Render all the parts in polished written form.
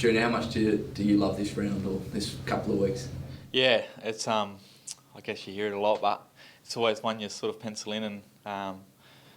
Junior, how much do you love this round or this couple of weeks? Yeah, it's I guess you hear it a lot, but it's always one you sort of pencil in, and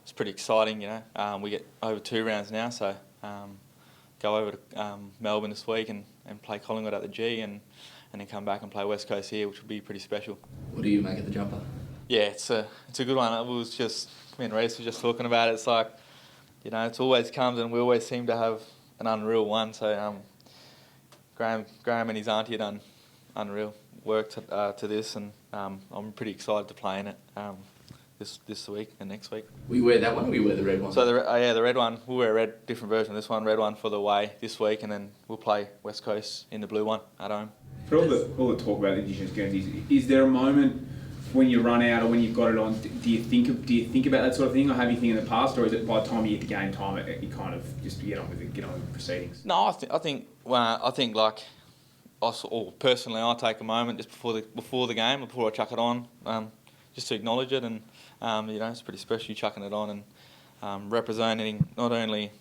it's pretty exciting. We get over 2 rounds now, so go over to Melbourne this week and play Collingwood at the G, and then come back and play West Coast here, which will be pretty special. What do you make of the jumper? Yeah, it's a good one. It was just me and Reece were just talking about it. It's like, it always comes, and we always seem to have an unreal one. So Graeme and his auntie have done unreal work to this, and I'm pretty excited to play in it this week and next week. We wear that one, or we wear the red one? So the red one, we'll wear a different version of this one, red one for the away this week, and then we'll play West Coast in the blue one at home. For all the talk about Indigenous Guernseys, is there a moment when you run out or when you've got it on, do you think about that sort of thing, or have you think in the past, or is it by the time you get to game time, you kind of just get on with the proceedings? No, I think like, personally, I take a moment just before the game, before I chuck it on, just to acknowledge it, and it's pretty special you chucking it on and representing not only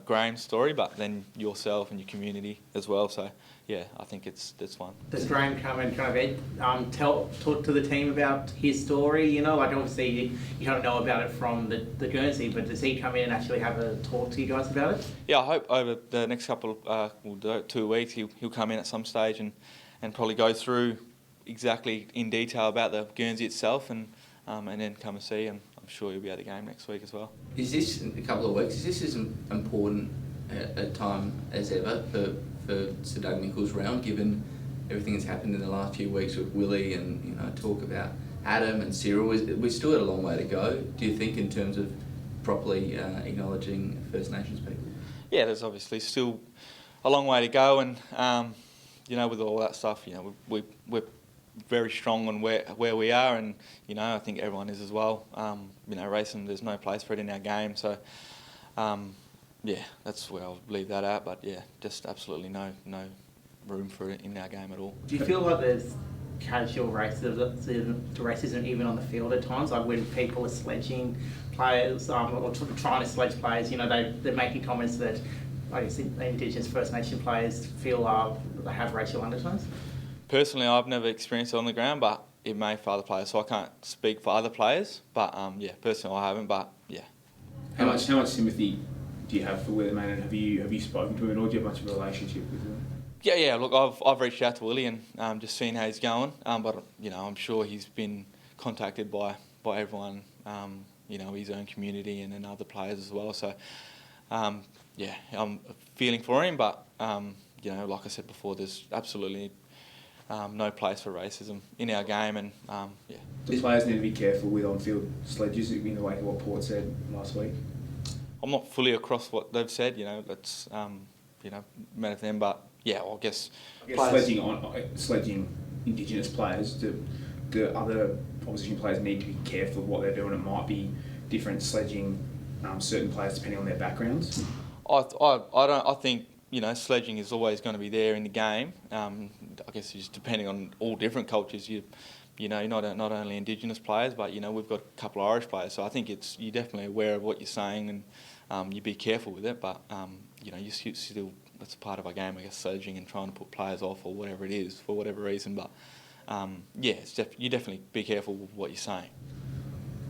Graeme's story, but then yourself and your community as well. So yeah, I think that's one. Does Graeme come and kind of talk to the team about his story? Like obviously you kind of know about it from the Guernsey, but does he come in and actually have a talk to you guys about it? Yeah, I hope over the next couple of 2 weeks he'll come in at some stage and probably go through exactly in detail about the Guernsey itself, and then come and see, and I'm sure he'll be at the game next week as well. Is this, in a couple of weeks, is this as important a time as ever for Sir Doug Nicholls Round, given everything that's happened in the last few weeks with Willie and talk about Adam and Cyril? We still got a long way to go, do you think, in terms of properly acknowledging First Nations people? Yeah, there's obviously still a long way to go, and with all that stuff, we're very strong on where we are, and I think everyone is as well. Racing, there's no place for it in our game, so that's where I'll leave that at. But yeah, just absolutely no room for it in our game at all. Do you feel like there's casual racism even on the field at times, like when people are sledging players or trying to sledge players? They're making comments that I guess Indigenous First Nation players feel they have racial undertones? Personally, I've never experienced it on the ground, but it may for other players, so I can't speak for other players. But personally, I haven't. But yeah. How much sympathy do you have for Weatherman, and have you spoken to him, or do you have much of a relationship with him? Yeah. Look, I've reached out to Willie and just seen how he's going. But I'm sure he's been contacted by everyone. His own community and then other players as well. So I'm feeling for him, but like I said before, there's absolutely no place for racism in our game, and Do players need to be careful with on-field sledges in the wake of what Port said last week? I'm not fully across what they've said. That's men of them, but yeah, I guess sledging Indigenous players. Do other opposition players need to be careful of what they're doing? It might be different sledging certain players depending on their backgrounds. I think. Sledging is always going to be there in the game. I guess just depending on all different cultures, you're not only Indigenous players, but we've got a couple of Irish players. So I think you're definitely aware of what you're saying, and you be careful with it. But you still, that's part of our game, I guess, sledging and trying to put players off or whatever it is for whatever reason. But you definitely be careful with what you're saying.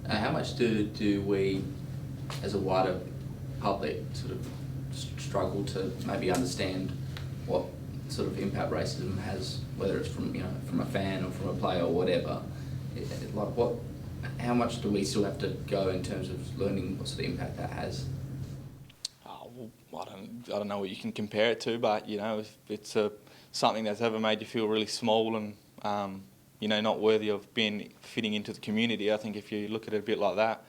How much do we, as a wider public, sort of struggle to maybe understand what sort of impact racism has, whether it's from a fan or from a player or whatever? How much do we still have to go in terms of learning what sort of impact that has? I don't know what you can compare it to, but if it's something that's ever made you feel really small and not worthy of fitting into the community, I think if you look at it a bit like that,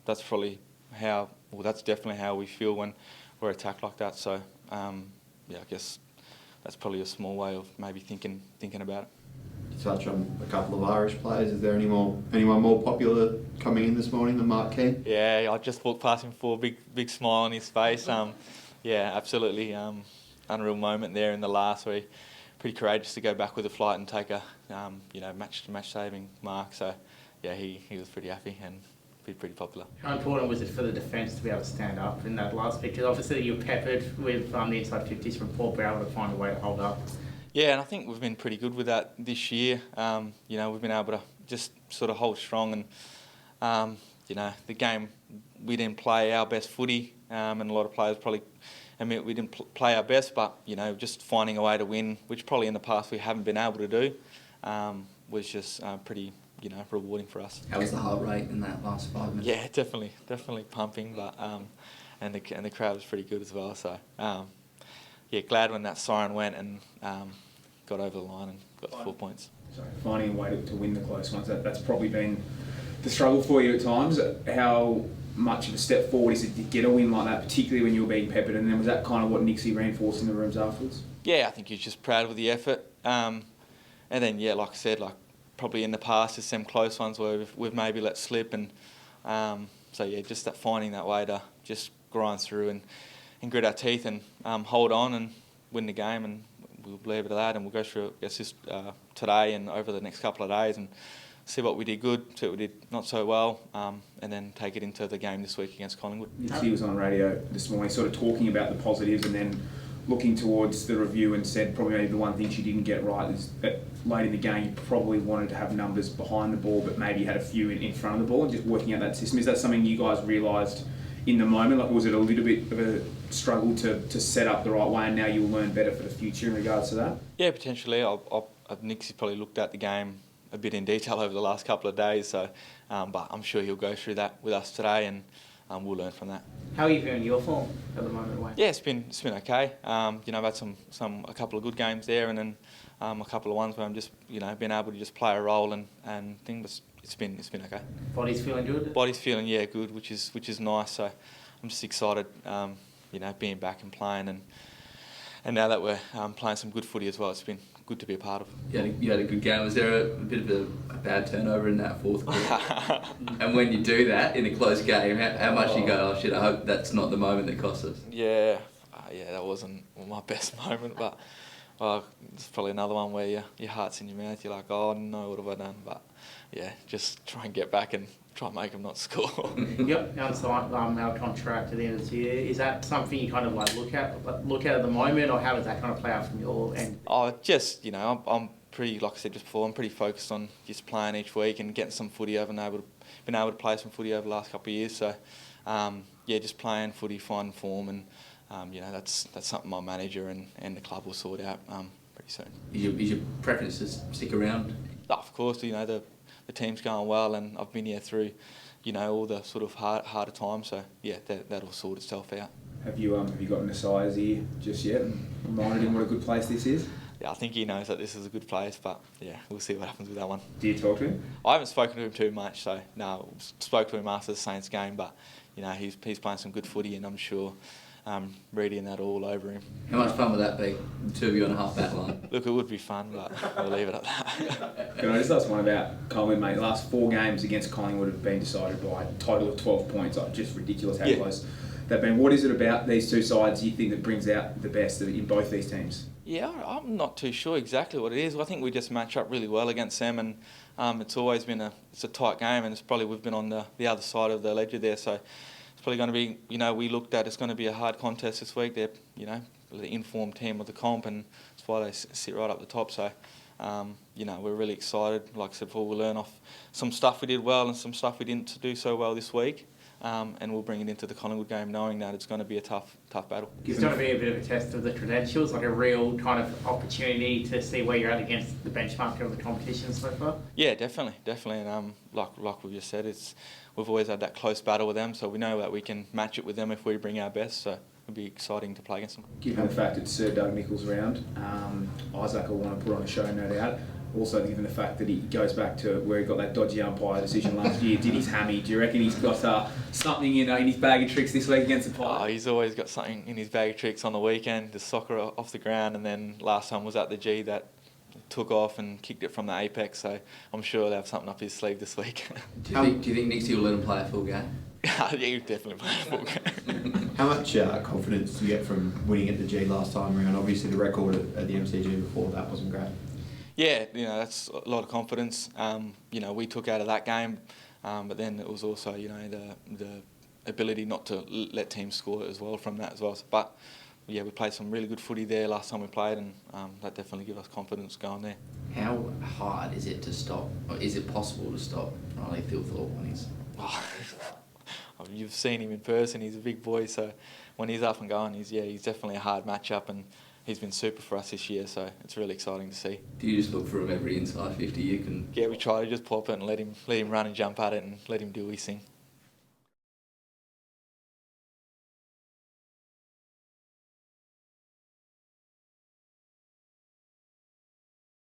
that's definitely how we feel when we're attacked like that. So I guess that's probably a small way of maybe thinking about it. You touch on a couple of Irish players. Is there anyone more popular coming in this morning than Mark Keane? Yeah, I just walked past him for a big smile on his face. Absolutely unreal moment there in the last. Where pretty courageous to go back with the flight and take a match saving mark. So yeah, he was pretty happy and be pretty popular. How important was it for the defence to be able to stand up in that last victory? Obviously, you were peppered with the inside 50s from Paul Brown to find a way to hold up. Yeah, and I think we've been pretty good with that this year. We've been able to just sort of hold strong, and the game we didn't play our best footy, and a lot of players probably admit we didn't play our best, but just finding a way to win, which probably in the past we haven't been able to do, was just pretty rewarding for us. How was the heart rate in that last 5 minutes? Yeah, definitely pumping, but and the crowd was pretty good as well. So glad when that siren went and got over the line and got 4 points. So finding a way to win the close ones, that's probably been the struggle for you at times. How much of a step forward is it to get a win like that, particularly when you were being peppered? And then was that kind of what Nixie reinforced in the rooms afterwards? Yeah, I think he's just proud with the effort. And then like I said, probably in the past there's some close ones where we've maybe let slip, and just that finding that way to just grind through and grit our teeth and hold on and win the game, and we'll leave it at that, and we'll go through it today and over the next couple of days and see what we did good, see what we did not so well, and then take it into the game this week against Collingwood. He was on radio this morning sort of talking about the positives and then looking towards the review, and said probably maybe the one thing she didn't get right is that late in the game you probably wanted to have numbers behind the ball, but maybe had a few in front of the ball, and just working out that system. Is that something you guys realised in the moment? Was it a little bit of a struggle to set up the right way, and now you'll learn better for the future in regards to that? Yeah, potentially. Nixie's probably looked at the game a bit in detail over the last couple of days, so but I'm sure he'll go through that with us today, and we'll learn from that. How are you viewing your form at the moment, Wayne? Yeah, it's been okay. I've had a couple of good games there, and then a couple of ones where I'm just been able to just play a role and things. It's been okay. Body's feeling good? Body's feeling good, which is nice. So I'm just excited, being back and playing, and now that we're playing some good footy as well, it's been good to be a part of. You had a good game. Was there a bit of a bad turnover in that fourth quarter? And when you do that in a close game, how much you go, oh shit, I hope that's not the moment that cost us? Yeah, that wasn't my best moment, but it's probably another one where your heart's in your mouth. You're like, oh no, what have I done? But yeah, just try and get back and try and make them not score. Yep, outside our contract at the end of the year. Is that something you kind of look at the moment, or how does that kind of play out from your end? Oh, just I'm pretty, like I said just before, I'm pretty focused on just playing each week and getting some footy. I've been able to play some footy over the last couple of years, so just playing footy, finding form, and that's something my manager and the club will sort out pretty soon. Is your preference to stick around? Oh, of course, the team's going well, and I've been here through, all the sort of harder times. So yeah, that'll sort itself out. Have you gotten Nasiah's ear just yet and reminded him what a good place this is? Yeah, I think he knows that this is a good place, but yeah, we'll see what happens with that one. Do you talk to him? I haven't spoken to him too much, so no, spoke to him after the Saints game, but he's playing some good footy, and I'm sure reading that all over him. How much fun would that be, the two of you on a half-back line? Look, it would be fun, but we'll leave it at that. Can I just ask one about Collingwood, mate? The last 4 games against Collingwood have been decided by a total of 12 points. Just ridiculous how close they've been. What is it about these two sides you think that brings out the best in both these teams? Yeah, I'm not too sure exactly what it is. I think we just match up really well against them, and it's always been a tight game, and it's probably we've been on the other side of the ledger there, so it's probably going to be, we looked at it's going to be a hard contest this week. They're, the informed team of the comp, and that's why they sit right up the top. So, we're really excited. Like I said before, we'll learn off some stuff we did well and some stuff we didn't do so well this week. And we'll bring it into the Collingwood game knowing that it's going to be a tough battle. It's going to be a bit of a test of the credentials, like a real kind of opportunity to see where you're at against the benchmark of the competition so far? Yeah, definitely. And like we've just said, we've always had that close battle with them, so we know that we can match it with them if we bring our best, so it'll be exciting to play against them. Given the fact it's Sir Doug Nicholls Round, Isaac will want to put on a show, no doubt. Also, given the fact that he goes back to where he got that dodgy umpire decision last year, did his hammy? Do you reckon he's got something in his bag of tricks this week against the Pirates? Oh, he's always got something in his bag of tricks on the weekend. The soccer off the ground, and then last time was at the G that took off and kicked it from the apex. So I'm sure they'll have something up his sleeve this week. Do you think Nixie will let him play a full game? Yeah, he'll definitely play a full game. How much confidence do you get from winning at the G last time around? Obviously, the record at the MCG before that wasn't great. Yeah, that's a lot of confidence. We took out of that game But then it was also, the ability not to let teams score as well from that as well. But yeah, we played some really good footy there last time we played, and that definitely gave us confidence going there. How hard is it to stop, or is it possible to stop Riley Thilthorpe when he's... You've seen him in person, he's a big boy, so when he's up and going, he's definitely a hard matchup, and he's been super for us this year, so it's really exciting to see. Do you just look for him every inside 50 you can... Yeah, we try to just pop it and let him run and jump at it and let him do his thing.